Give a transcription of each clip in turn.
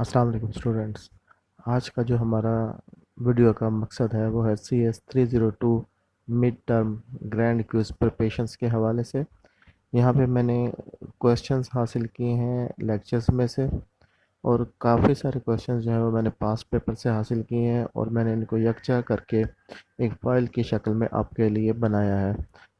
अस्सलाम वालेकुम स्टूडेंट्स। आज का जो हमारा वीडियो का मकसद है वो है CS 302 mid term grand quiz preparations के हवाले से। यहाँ पे मैंने क्वेश्चंस हासिल किए हैं लेक्चर्स में से, और काफ़ी सारे क्वेश्चंस जो है वो मैंने पास पेपर से हासिल किए हैं, और मैंने इनको यकजा करके एक फ़ाइल की शक्ल में आपके लिए बनाया है।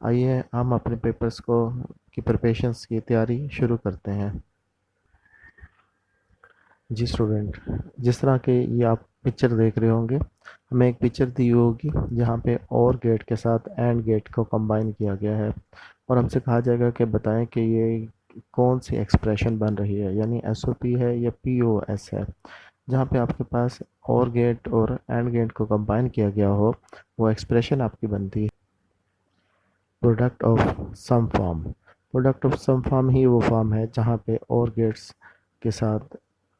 आइए हम अपने पेपर्स को की प्रिपरेशंस की तैयारी शुरू करते हैं। जी स्टूडेंट, जिस तरह के ये आप पिक्चर देख रहे होंगे, हमें एक पिक्चर दी होगी जहाँ पे और गेट के साथ एंड गेट को कंबाइन किया गया है, और हमसे कहा जाएगा कि बताएं कि ये कौन सी एक्सप्रेशन बन रही है, यानी SOP है या POS है। जहाँ पे आपके पास और गेट और एंड गेट को कंबाइन किया गया हो, वो एक्सप्रेशन आपकी बनती है product of sum form. Product of sum form ही वो फॉर्म है जहाँ पे और गेट्स के साथ,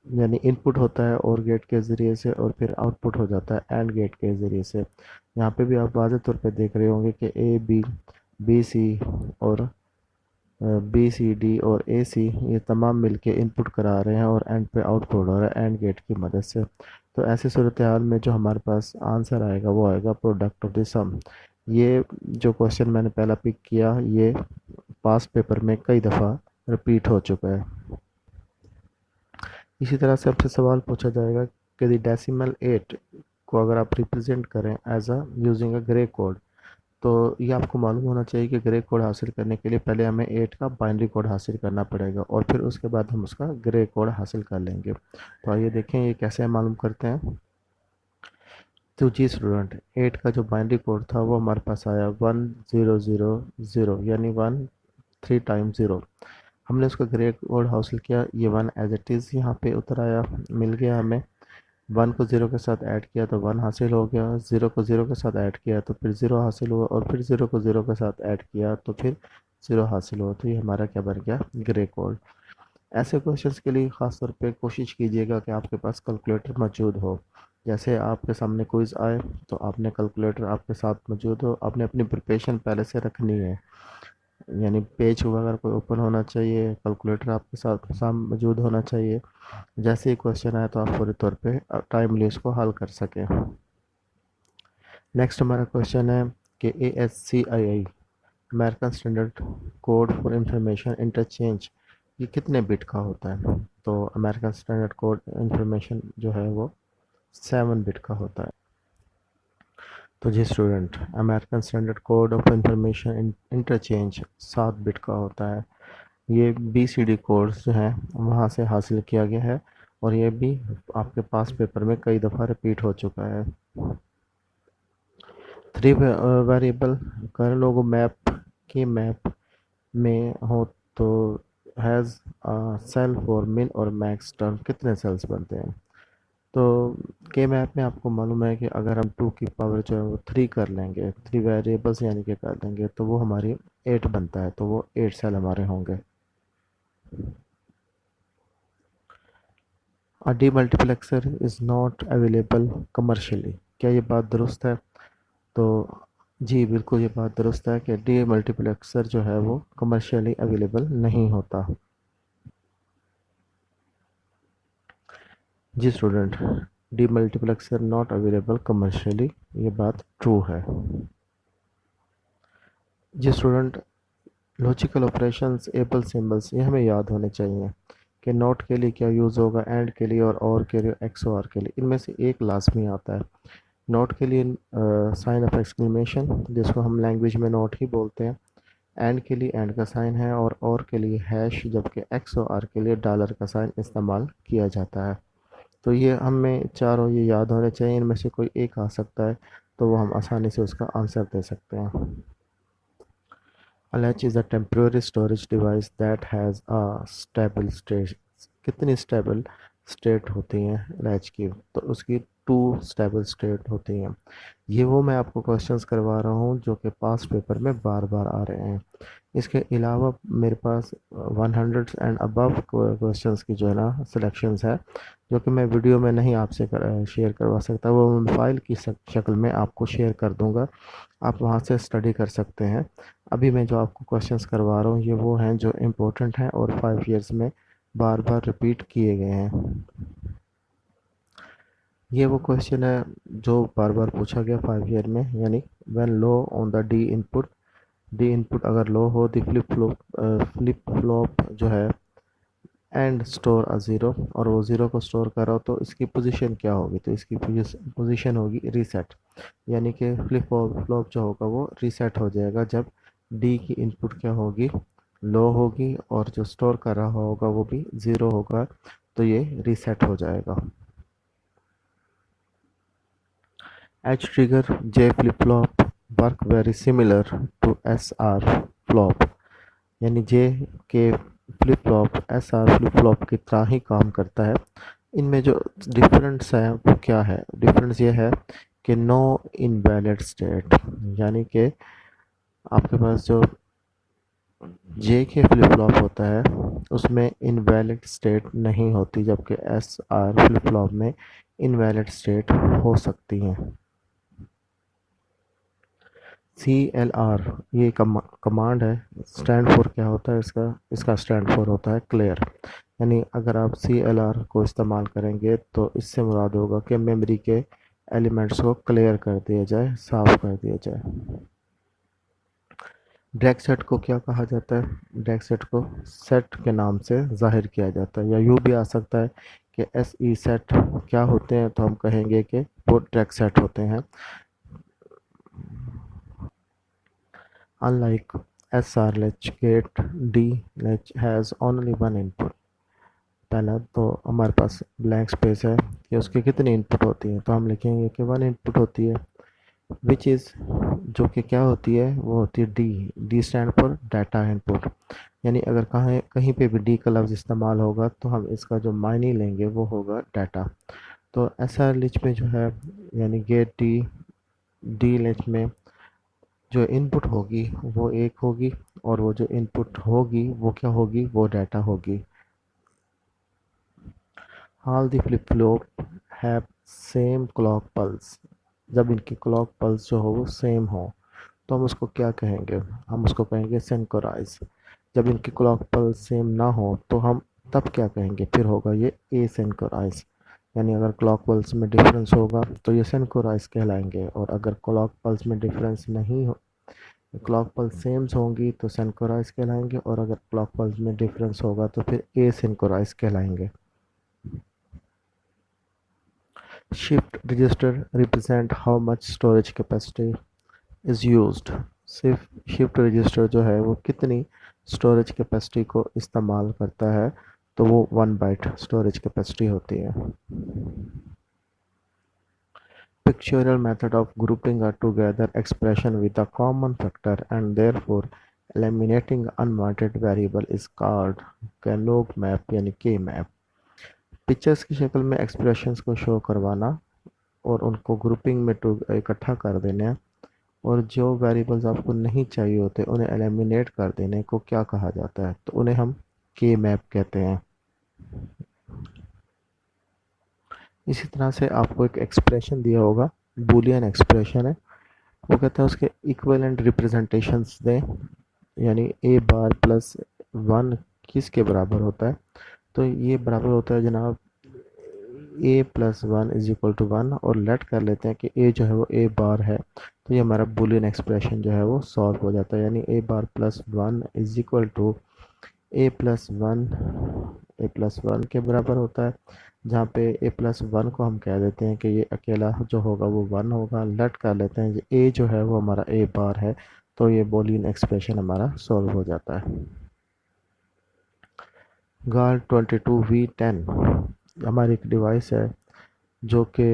यानी इनपुट होता है और गेट के ज़रिए से, और फिर आउटपुट हो जाता है एंड गेट के ज़रिए से। यहाँ पे भी आप वाज़ेह तौर पे देख रहे होंगे कि B C और BCD और AC ये तमाम मिलके इनपुट करा रहे हैं, और एंड पे आउटपुट हो रहा है एंड गेट की मदद से। तो ऐसी सूरत हाल में जो हमारे पास आंसर आएगा वो आएगा प्रोडक्ट ऑफ द सम। ये जो क्वेश्चन मैंने पहला पिक किया, ये पास पेपर में कई दफ़ा रिपीट हो चुका है। इसी तरह से आपसे सवाल पूछा जाएगा कि द डेसिमल 8 को अगर आप रिप्रेजेंट करें as a using a Gray code, तो ये आपको मालूम होना चाहिए कि ग्रे कोड हासिल करने के लिए पहले हमें 8 का बाइनरी कोड हासिल करना पड़ेगा, और फिर उसके बाद हम उसका ग्रे कोड हासिल कर लेंगे। तो आइए देखें ये कैसे मालूम करते हैं। तो जी स्टूडेंट, 8 का जो बाइनरी कोड था वो हमारे पास आया 1000, यानी 1 3 टाइम 0। हमने उसका ग्रे कोड हासिल किया, ये 1 एज इट इज़ यहाँ पे उतर आया, मिल गया हमें। 1 को 0 के साथ ऐड किया तो 1 हासिल हो गया, 0 को 0 के साथ ऐड किया तो फिर 0 हासिल हुआ, और फिर 0 को 0 के साथ ऐड किया तो फिर 0 हासिल हुआ। तो ये हमारा क्या बन गया, ग्रे कोड। ऐसे क्वेश्चंस के लिए ख़ास तौर पे कोशिश कीजिएगा कि आपके पास कैलकुलेटर मौजूद हो। जैसे आपके सामने क्विज़ आए तो आपने कैलकुलेटर आपके साथ मौजूद हो, आपने अपनी प्रिपरेशन पहले से रखनी है, यानी पेज वगैरह कोई ओपन होना चाहिए, कैलकुलेटर आपके साथ सामने मौजूद होना चाहिए। जैसे ही क्वेश्चन आए तो आप फौरी तौर पे टाइमली उसको हल कर सकें। नेक्स्ट हमारा क्वेश्चन है कि ASCII American standard code for information interchange ये कितने बिट का होता है। तो अमेरिकन स्टैंडर्ड कोड इंफॉर्मेशन जो है वो 7 बिट का होता है। तो जी student, American standard code of information interchange 7 bit का होता है। ये BCD कोड्स जो हैं वहाँ से हासिल किया गया है, और ये भी आपके पास पेपर में कई दफ़ा रिपीट हो चुका है। 3 वेरिएबल कर लोगो मैप के मैप में हो तो हैज़ सेल फॉर मिन और मैक्स टर्म कितने सेल्स बनते हैं। तो के मैप में आपको मालूम है कि अगर हम 2 की पावर जो है वो 3 कर लेंगे, 3 वेरिएबल्स यानी कि कर लेंगे, तो वो हमारी 8 बनता है, तो वो 8 सेल हमारे होंगे। Demultiplexer is not available commercially, क्या ये बात दुरुस्त है। तो जी बिल्कुल ये बात दुरुस्त है कि डीमल्टीप्लेक्सर जो है वो कमर्शियली अवेलेबल नहीं होता। जी student, demultiplexer not available commercially, ये बात ट्रू है। जी student, logical operations able symbols ये हमें याद होने चाहिए कि नॉट के लिए क्या यूज़ होगा, एंड के लिए और के लिए XOR के लिए, इनमें से एक लाजमी आता है। नॉट के लिए साइन ऑफ एक्सक्लेमेशन, जिसको हम लैंग्वेज में नॉट ही बोलते हैं। एंड के लिए एंड का साइन है, और के लिए हैश, जबकि XOR के लिए डॉलर का साइन इस्तेमाल किया जाता है। तो ये हमें चारों ये याद होने चाहिए, इनमें से कोई एक आ सकता है तो वो हम आसानी से उसका आंसर दे सकते हैं। A latch is a temporary storage device that has a stable state। कितनी स्टेबल स्टेट होती हैं लैच की, तो उसकी 2 स्टेबल स्टेट होती हैं। ये वो मैं आपको क्वेश्चंस करवा रहा हूँ जो कि पास पेपर में बार बार आ रहे हैं। इसके अलावा मेरे पास 100 एंड अबव क्वेश्चंस की जो है ना सिलेक्शंस है, जो कि मैं वीडियो में नहीं आपसे शेयर करवा सकता, वो मैं फाइल की शक्ल में आपको शेयर कर दूंगा, आप वहाँ से स्टडी कर सकते हैं। अभी मैं जो आपको क्वेश्चंस करवा रहा हूँ ये वो हैं जो इम्पोर्टेंट हैं और 5 ईयर्स में बार बार रिपीट किए गए हैं। ये वो क्वेश्चन है जो बार बार पूछा गया 5 ईयर में, यानी when low on the D input अगर लो हो द फ्लिप फ्लॉप जो है एंड स्टोर अ ज़ीरो, और वो ज़ीरो को स्टोर कर रहा हो, तो इसकी पोजीशन क्या होगी, तो इसकी पोजीशन होगी रीसेट। यानी कि फ्लिप फ्लॉप जो होगा वो रीसेट हो जाएगा जब डी की इनपुट क्या होगी, लो होगी, और जो स्टोर कर रहा होगा वो भी ज़ीरो होगा, तो ये रीसेट हो जाएगा। H trigger J flip flop work very similar to SR flop, यानी J के flip flop SR flip flop की तरह ही काम करता है। इनमें जो डिफरेंस है वो क्या है, डिफरेंस ये है कि नो इनवैलिड स्टेट, यानी कि आपके पास जो J के फ्लिप फ्लॉप होता है उसमें इनवैलिड स्टेट नहीं होती, जबकि SR फ्लिप फ्लॉप में इनवैलिड स्टेट हो सकती हैं। CLR ये कमांड है, स्टैंड फॉर क्या होता है इसका, इसका स्टैंड फॉर होता है क्लियर। यानी अगर आप CLR को इस्तेमाल करेंगे तो इससे मुराद होगा कि मेमोरी के एलिमेंट्स को क्लियर कर दिया जाए, साफ कर दिया जाए। ड्रैग सेट को क्या कहा जाता है, ड्रैग सेट को सेट के नाम से जाहिर किया जाता है, या यूँ भी आ सकता है कि SE सेट क्या होते हैं, तो हम कहेंगे कि वो ड्रैग सेट होते हैं। Unlike SR latch gate, D latch has only one input। पहला तो हमारे पास ब्लैंक स्पेस है कि उसकी कितनी इनपुट होती है, तो हम लिखेंगे कि वन इनपुट होती है, विच इज़ जो कि क्या होती है, वो होती है D stand for data input. यानी अगर कहीं कहीं पे भी डी का लफ्ज़ इस्तेमाल होगा तो हम इसका जो मायने लेंगे वो होगा डाटा। तो SR लिच में जो है, यानी गेट डी लिच में जो इनपुट होगी वो एक होगी, और वो जो इनपुट होगी वो क्या होगी, वो डाटा होगी। All the flip flop have same clock pulse, जब इनकी क्लॉक पल्स जो हो वो सेम हो तो हम उसको क्या कहेंगे, हम उसको कहेंगे सिंक्रोनाइज। जब इनकी क्लॉक पल्स सेम ना हो तो हम तब क्या कहेंगे, फिर होगा ये एसिंक्रोनाइज। यानी अगर क्लॉक पल्स में डिफरेंस होगा तो ये सिंक्रोनाइज कहलाएंगे, और अगर क्लॉक पल्स में डिफरेंस नहीं हो, क्लॉक पल्स सेम्स होंगी तो सिंक्रोनाइज कहलाएंगे, और अगर क्लॉक पल्स में डिफरेंस होगा तो फिर एसिंक्रोनाइज कहलाएंगे। Shift register represent how much storage capacity is used. सिर्फ शिफ्ट रजिस्टर जो है वो कितनी स्टोरेज कैपेसिटी को इस्तेमाल करता है, तो वो 1 बाइट स्टोरेज कैपेसिटी होती है। Pictorial method of grouping a together expression with a common factor and therefore eliminating unwanted variable is called Karnaugh map, यानी के मैप। पिक्चर्स की शक्ल में एक्सप्रेशंस को शो करवाना और उनको ग्रुपिंग में इकट्ठा कर देना, और जो वेरिएबल्स आपको नहीं चाहिए होते उन्हें एलिमिनेट कर देने को क्या कहा जाता है, तो उन्हें हम के मैप कहते हैं। इसी तरह से आपको एक एक्सप्रेशन दिया होगा, बूलियन एक्सप्रेशन है, वो कहता है उसके इक्विवेलेंट रिप्रेजेंटेशंस दें, यानी ए बार प्लस वन किसके बराबर होता है, तो ये बराबर होता है जनाब A plus one is equal to one, और लेट कर लेते हैं कि ए जो है वो ए बार है, तो ये हमारा बूलियन एक्सप्रेशन जो है वो सॉल्व हो जाता है, यानी A bar plus one is equal to A plus one, A plus one के बराबर होता है, जहाँ पे ए प्लस वन को हम कह देते हैं कि ये अकेला जो होगा वो वन होगा, लेट कर लेते हैं ए जो है वो हमारा ए बार है, तो ये बूलियन एक्सप्रेशन हमारा सॉल्व हो जाता है। गाल 22V10 हमारी एक डिवाइस है जो कि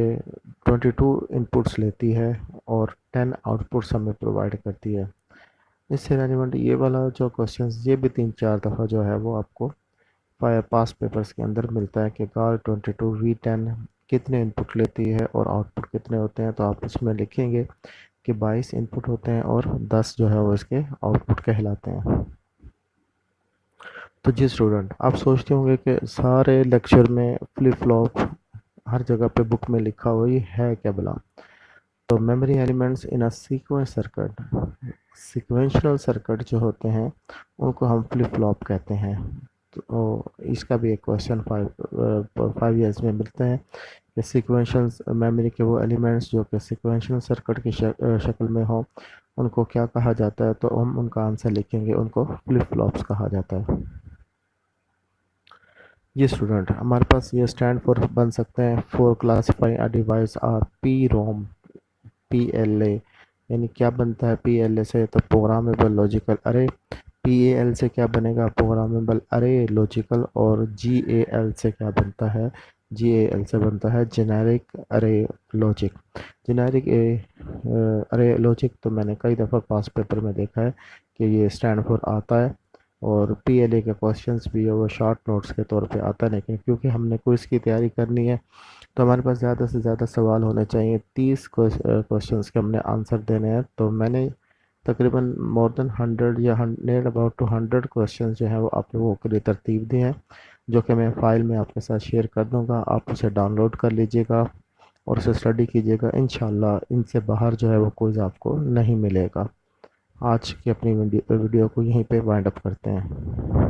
22 इनपुट्स लेती है और 10 आउटपुट्स हमें प्रोवाइड करती है। इससे रेलिवेंट ये वाला जो क्वेश्चंस, ये भी 3-4 दफ़ा जो है वो आपको पास पेपर्स के अंदर मिलता है कि गाल 22V10 कितने इनपुट लेती है और आउटपुट कितने होते हैं, तो आप उसमें लिखेंगे कि 22 इनपुट होते हैं और 10 जो है वो इसके आउटपुट कहलाते हैं। तो जी स्टूडेंट, आप सोचते होंगे कि सारे लेक्चर में फ्लिप फ्लॉप हर जगह पे बुक में लिखा हुआ, ये है क्या भला। तो memory elements in a sequence circuit, sequential circuit जो होते हैं उनको हम फ्लिप फ्लॉप कहते हैं। तो इसका भी एक क्वेश्चन 5 ईयर्स में मिलते हैं कि सीक्वेंशियल मेमोरी के वो एलिमेंट्स जो कि सीक्वेंशियल सर्किट की शक्ल में हो उनको क्या कहा जाता है, तो हम उनका आंसर लिखेंगे, उनको फ्लिप फ्लॉप्स कहा जाता है। ये स्टूडेंट हमारे पास ये स्टैंड फॉर बन सकते हैं for classifying a device R P ROM, P L A, यानी क्या बनता है पी एल ए से, तो प्रोग्रामेबल लॉजिकल अरे। पी ए एल से क्या बनेगा, प्रोग्रामेबल अरे लॉजिकल। और जी ए एल से क्या बनता है, जी ए एल से बनता है जेनेरिक अरे लॉजिक। जेनेरिक अरे लॉजिक तो मैंने कई दफ़ा पास पेपर में देखा है कि ये स्टैंड फॉर आता है, और पी एल ए के क्वेश्चंस भी है वो शॉर्ट नोट्स के तौर पे आता है, लेकिन क्योंकि हमने क्विज़ की तैयारी करनी है तो हमारे पास ज़्यादा से ज़्यादा सवाल होने चाहिए। 30 क्वेश्चंस के हमने आंसर देने हैं, तो मैंने तकरीबन मोर देन 100 या नियर अबाउट टू 100 क्वेश्चंस जो हैं वो आप लोगों के लिए तरतीब दिए हैं, जो कि मैं फ़ाइल में आपके साथ शेयर कर दूंगा। आप उसे डाउनलोड कर लीजिएगा और उसे स्टडी कीजिएगा। इंशाल्लाह इनसे बाहर जो है वो क्विज़ आपको नहीं मिलेगा। आज की अपनी वीडियो को यहीं पे वाइंड अप करते हैं।